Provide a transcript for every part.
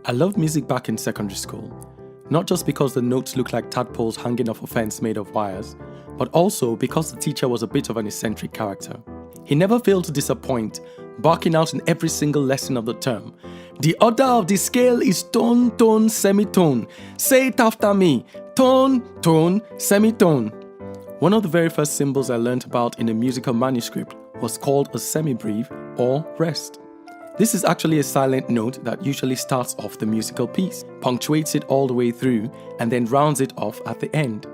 I loved music back in secondary school, not just because the notes looked like tadpoles hanging off a fence made of wires, but also because the teacher was a bit of an eccentric character. He never failed to disappoint, barking out in every single lesson of the term, "The order of the scale is tone, tone, semitone. Say it after me. Tone, tone, semitone." One of the very first symbols I learned about in a musical manuscript was called a semibreve or rest. This is actually a silent note that usually starts off the musical piece, punctuates it all the way through, and then rounds it off at the end.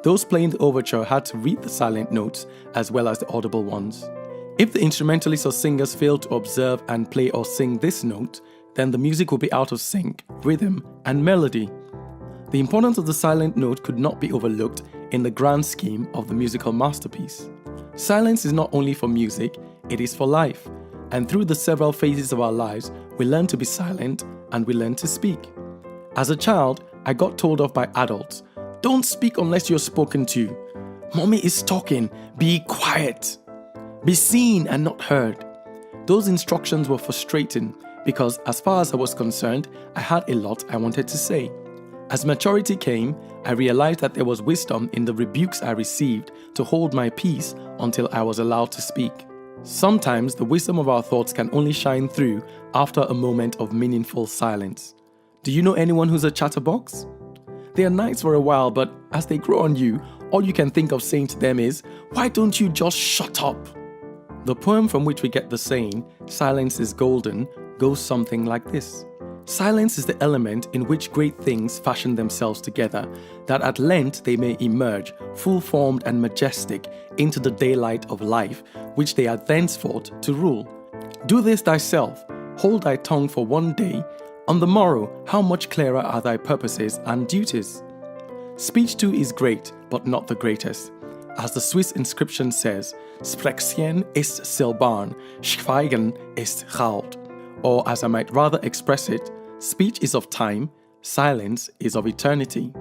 Those playing the overture had to read the silent notes as well as the audible ones. If the instrumentalists or singers failed to observe and play or sing this note, then the music would be out of sync, rhythm, and melody. The importance of the silent note could not be overlooked in the grand scheme of the musical masterpiece. Silence is not only for music, it is for life. And through the several phases of our lives, we learn to be silent and we learn to speak. As a child, I got told off by adults, "Don't speak unless you're spoken to. Mommy is talking, be quiet. Be seen and not heard." Those instructions were frustrating because as far as I was concerned, I had a lot I wanted to say. As maturity came, I realized that there was wisdom in the rebukes I received to hold my peace until I was allowed to speak. Sometimes the wisdom of our thoughts can only shine through after a moment of meaningful silence. Do you know anyone who's a chatterbox? They are nice for a while, but as they grow on you, all you can think of saying to them is, "Why don't you just shut up?" The poem from which we get the saying, "Silence is golden," goes something like this. Silence is the element in which great things fashion themselves together, that at length they may emerge, full-formed and majestic, into the daylight of life, which they are thenceforth to rule. Do this thyself, hold thy tongue for one day, on the morrow how much clearer are thy purposes and duties. Speech too is great, but not the greatest. As the Swiss inscription says, "Sprechen ist silbern, Schweigen ist Gold." Or as I might rather express it, speech is of time, silence is of eternity.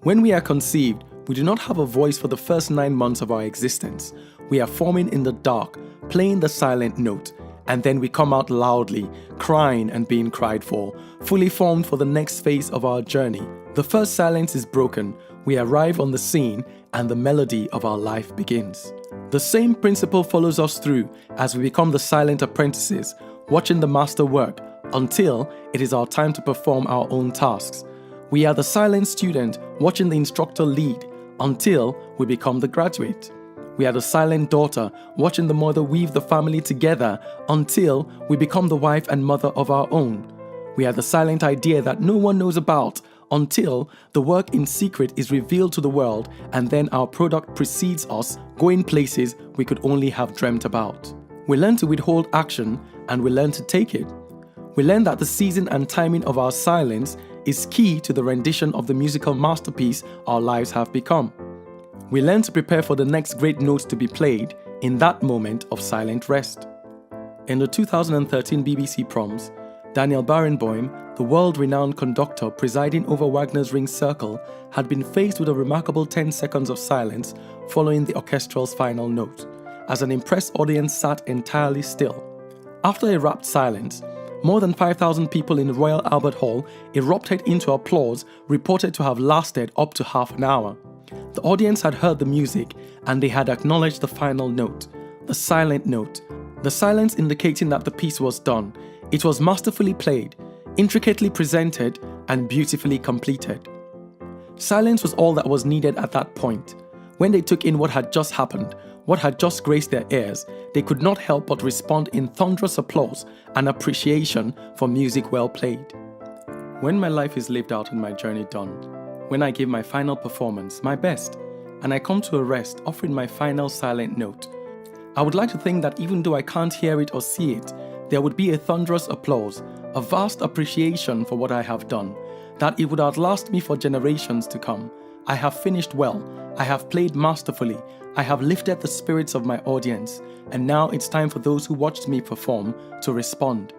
When we are conceived, we do not have a voice for the first 9 months of our existence. We are forming in the dark, playing the silent note, and then we come out loudly, crying and being cried for, fully formed for the next phase of our journey. The first silence is broken, we arrive on the scene, and the melody of our life begins. The same principle follows us through as we become the silent apprentices, watching the master work until it is our time to perform our own tasks. We are the silent student watching the instructor lead until we become the graduate. We are the silent daughter watching the mother weave the family together until we become the wife and mother of our own. We are the silent idea that no one knows about until the work in secret is revealed to the world, and then our product precedes us, going places we could only have dreamt about. We learn to withhold action and we learn to take it. We learn that the season and timing of our silence is key to the rendition of the musical masterpiece our lives have become. We learn to prepare for the next great notes to be played in that moment of silent rest. In the 2013 BBC Proms, Daniel Barenboim, the world-renowned conductor presiding over Wagner's Ring Circle, had been faced with a remarkable 10 seconds of silence following the orchestral's final note, as an impressed audience sat entirely still. After a rapt silence, more than 5,000 people in the Royal Albert Hall erupted into applause reported to have lasted up to half an hour. The audience had heard the music and they had acknowledged the final note, the silent note, the silence indicating that the piece was done. It was masterfully played, intricately presented, and beautifully completed. Silence was all that was needed at that point. When they took in what had just happened, what had just graced their ears, they could not help but respond in thunderous applause and appreciation for music well played. When my life is lived out and my journey done, when I give my final performance, my best, and I come to a rest offering my final silent note, I would like to think that even though I can't hear it or see it, there would be a thunderous applause, a vast appreciation for what I have done, that it would outlast me for generations to come. I have finished well, I have played masterfully, I have lifted the spirits of my audience, and now it's time for those who watched me perform to respond.